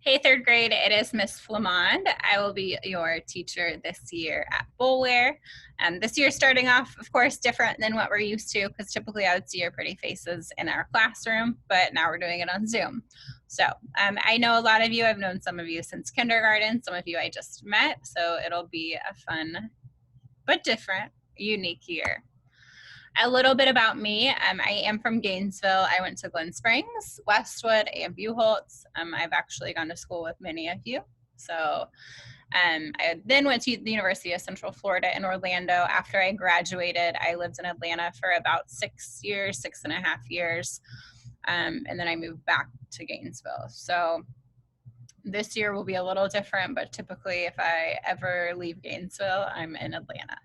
Hey, third grade, it is Miss Flamond. I will be your teacher this year at Boulware. This year starting off, of course, different than what we're used to because typically I would see your pretty faces in our classroom, but now we're doing it on Zoom. So I know a lot of you, I've known some of you since kindergarten, some of you I just met, so it'll be a fun but different, unique year. A little bit about me. I am from Gainesville. I went to Glen Springs, Westwood, and Buchholz. I've actually gone to school with many of you. So I then went to the University of Central Florida in Orlando. After I graduated, I lived in Atlanta for about 6 years, 6.5 years. And then I moved back to Gainesville. So this year will be a little different, but typically if I ever leave Gainesville, I'm in Atlanta.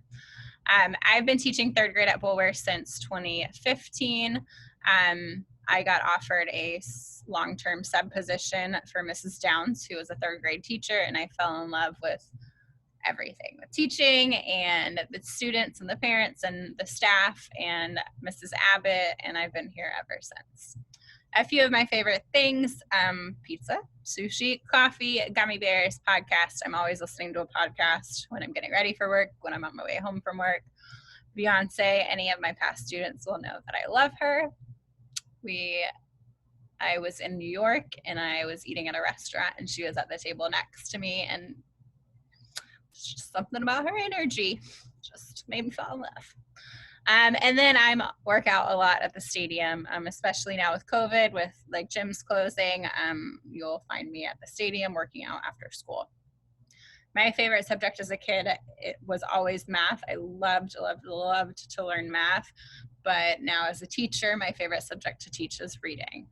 I've been teaching third grade at Boulware since 2015. I got offered a long-term sub position for Mrs. Downs, who was a third grade teacher, and I fell in love with everything, with teaching and the students and the parents and the staff and Mrs. Abbott, and I've been here ever since. A few of my favorite things, pizza, sushi, coffee, gummy bears, podcast. I'm always listening to a podcast when I'm getting ready for work, when I'm on my way home from work. Beyonce, any of my past students will know that I love her. I was in New York and I was eating at a restaurant and she was at the table next to me, and just something about her energy just made me fall in love. And then I work out a lot at the stadium, especially now with COVID, with like gyms closing. You'll find me at the stadium working out after school. My favorite subject as a kid, it was always math. I loved to learn math. But now as a teacher, my favorite subject to teach is reading.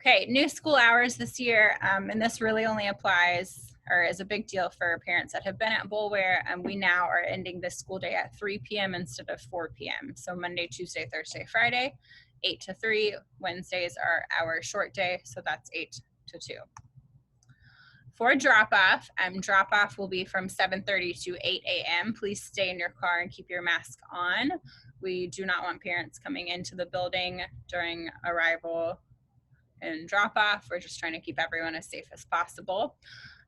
Okay, new school hours this year, and this really only applies or is a big deal for parents that have been at Boulware. We now are ending this school day at 3 p.m. instead of 4 p.m. So Monday, Tuesday, Thursday, Friday, 8 to 3. Wednesdays are our short day, so that's 8 to 2. For drop-off will be from 7:30 to 8 a.m. Please stay in your car and keep your mask on. We do not want parents coming into the building during arrival and drop-off. We're just trying to keep everyone as safe as possible.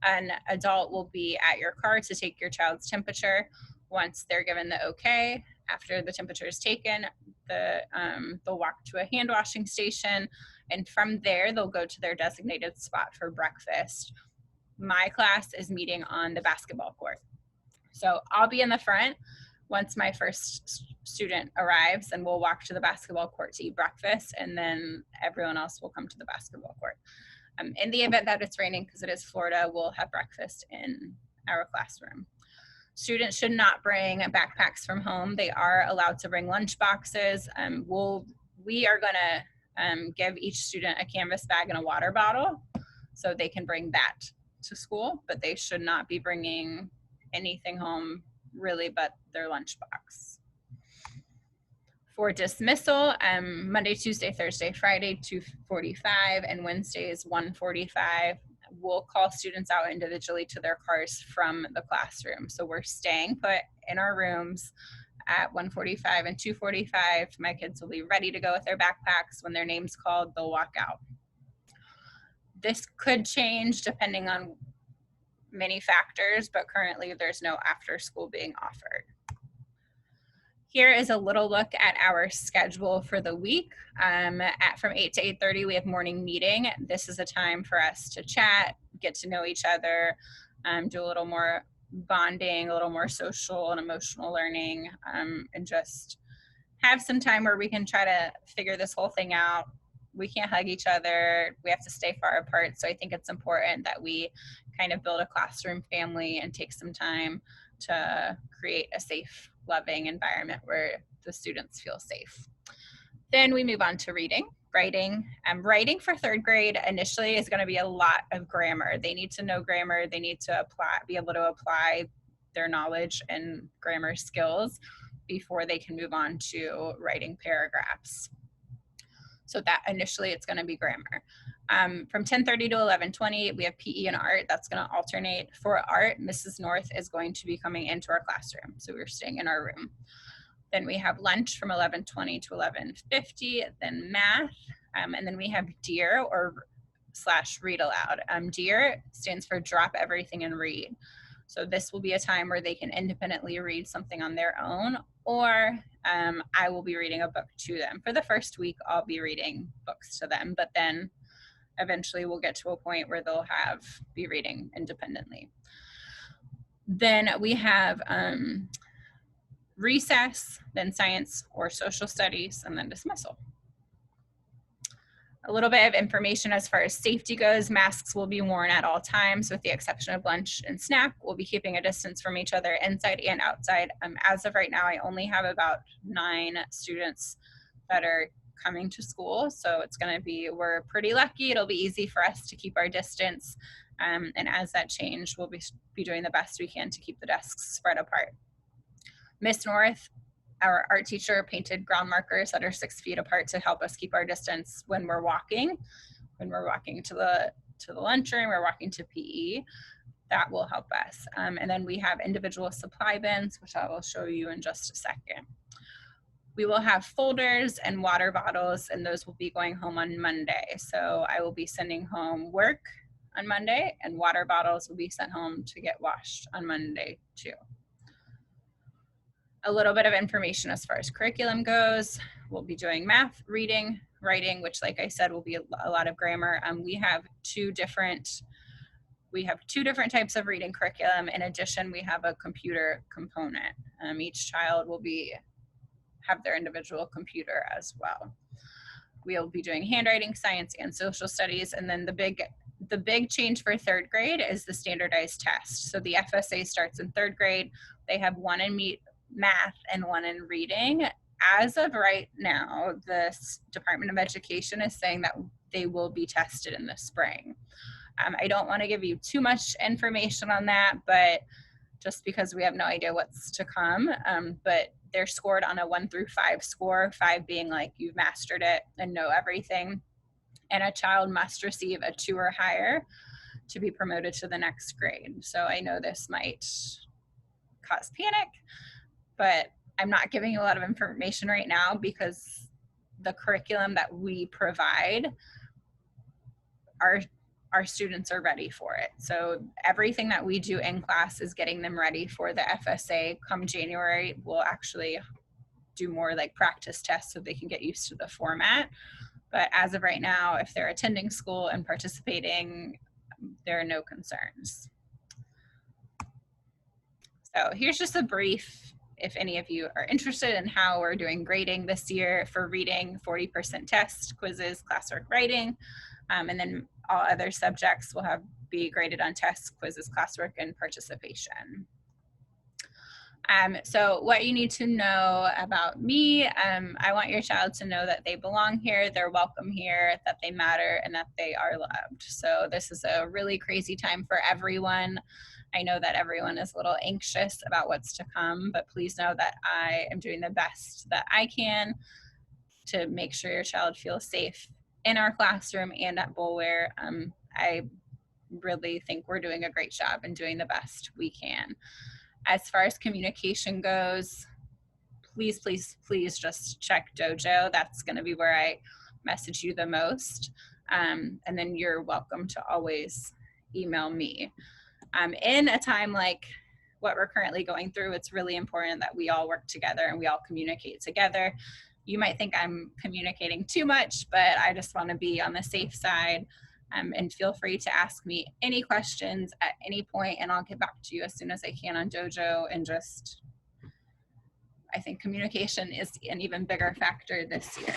An adult will be at your car to take your child's temperature. Once they're given the okay, after the temperature is taken, they'll walk to a hand washing station, and from there they'll go to their designated spot for breakfast. My class is meeting on the basketball court. So I'll be in the front once my first student arrives, and we'll walk to the basketball court to eat breakfast, and then everyone else will come to the basketball court. In the event that it's raining, because it is Florida, we'll have breakfast in our classroom. Students should not bring backpacks from home. They are allowed to bring lunch boxes. We are gonna give each student a canvas bag and a water bottle so they can bring that to school, but they should not be bringing anything home really but their lunchbox. For dismissal, Monday, Tuesday, Thursday, Friday, 2:45, and Wednesdays, 1:45. We'll call students out individually to their cars from the classroom. So we're staying put in our rooms at 1:45 and 2:45. My kids will be ready to go with their backpacks. When their name's called, they'll walk out. This could change depending on many factors, but currently there's no after school being offered. Here is a little look at our schedule for the week. From 8 to 8:30, we have morning meeting. This is a time for us to chat, get to know each other, do a little more bonding, a little more social and emotional learning, and just have some time where we can try to figure this whole thing out. We can't hug each other. We have to stay far apart. So I think it's important that we kind of build a classroom family and take some time to create a safe, loving environment where the students feel safe. Then we move on to reading, writing. Writing for third grade initially is going to be a lot of grammar. They need to know grammar. They need to be able to apply their knowledge and grammar skills before they can move on to writing paragraphs. So that initially it's going to be grammar. From 10:30 to 11:20, we have PE and art. That's going to alternate. For art, Mrs. North is going to be coming into our classroom. So we're staying in our room. Then we have lunch from 11:20 to 11:50, then math. And then we have DEAR, or DEAR/read aloud. DEAR stands for drop everything and read. So this will be a time where they can independently read something on their own, or I will be reading a book to them. For the first week, I'll be reading books to them, but then eventually we'll get to a point where they'll be reading independently. Then we have recess, then science or social studies, and then dismissal. A little bit of information as far as safety goes. Masks will be worn at all times with the exception of lunch and snack. We'll be keeping a distance from each other inside and outside. As of right now, I only have about 9 students that are coming to school. So it's going to be, we're pretty lucky. It'll be easy for us to keep our distance. And as that changes, we'll be doing the best we can to keep the desks spread apart. Miss North, our art teacher, painted ground markers that are 6 feet apart to help us keep our distance when we're walking. When we're walking to the lunchroom, we're walking to PE. That will help us. And then we have individual supply bins, which I will show you in just a second. We will have folders and water bottles, and those will be going home on Monday. So I will be sending home work on Monday, and water bottles will be sent home to get washed on Monday too. A little bit of information as far as curriculum goes. We'll be doing math, reading, writing, which like I said, will be a lot of grammar. We have two different types of reading curriculum. In addition, we have a computer component. Each child will have their individual computer as well. We'll be doing handwriting, science, and social studies. And then the big change for 3rd grade is the standardized test. So the FSA starts in 3rd grade. They have 1 in math and 1 in reading. As of right now, the Department of Education is saying that they will be tested in the spring. I don't want to give you too much information on that, but just because we have no idea what's to come. But they're scored on a 1 through 5 score, 5 being like you've mastered it and know everything. And a child must receive a 2 or higher to be promoted to the next grade. So I know this might cause panic, but I'm not giving you a lot of information right now because the curriculum that we provide, our students are ready for it. So everything that we do in class is getting them ready for the FSA. Come January, we'll actually do more like practice tests so they can get used to the format. But as of right now, if they're attending school and participating, there are no concerns. So here's just a brief, if any of you are interested in how we're doing grading this year. For reading, 40% test, quizzes, classwork, writing, and then all other subjects will be graded on tests, quizzes, classwork, and participation. So what you need to know about me, I want your child to know that they belong here, they're welcome here, that they matter, and that they are loved. So this is a really crazy time for everyone. I know that everyone is a little anxious about what's to come, but please know that I am doing the best that I can to make sure your child feels safe in our classroom and at Boulware. I really think we're doing a great job and doing the best we can. As far as communication goes, please, please, please just check Dojo. That's going to be where I message you the most. And then you're welcome to always email me. In a time like what we're currently going through, it's really important that we all work together and we all communicate together. You might think I'm communicating too much, but I just want to be on the safe side. And feel free to ask me any questions at any point, and I'll get back to you as soon as I can on Dojo. And just, I think communication is an even bigger factor this year.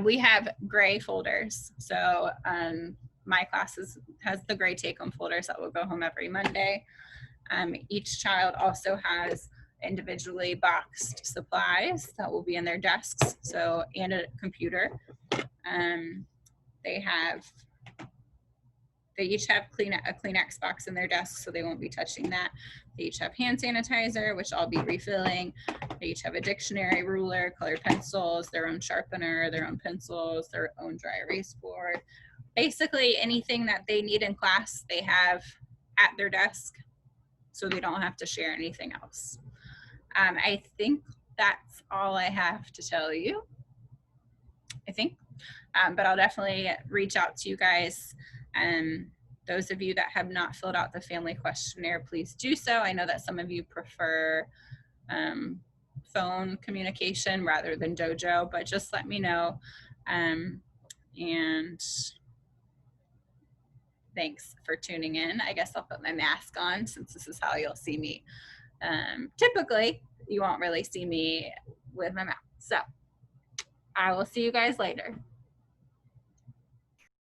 We have gray folders. So my class has the gray take-home folders that will go home every Monday. Each child also has individually boxed supplies that will be in their desks, so, and a computer. They each have a Kleenex box in their desk, so they won't be touching that. They each have hand sanitizer, which I'll be refilling. They each have a dictionary, ruler, colored pencils, their own sharpener, their own pencils, their own dry erase board. Basically anything that they need in class, they have at their desk, so they don't have to share anything else. I think that's all I have to tell you. I think. But I'll definitely reach out to you guys. Those of you that have not filled out the family questionnaire, please do so. I know that some of you prefer phone communication rather than Dojo, but just let me know. And thanks for tuning in. I guess I'll put my mask on since this is how you'll see me. Typically, you won't really see me with my mouth. So I will see you guys later.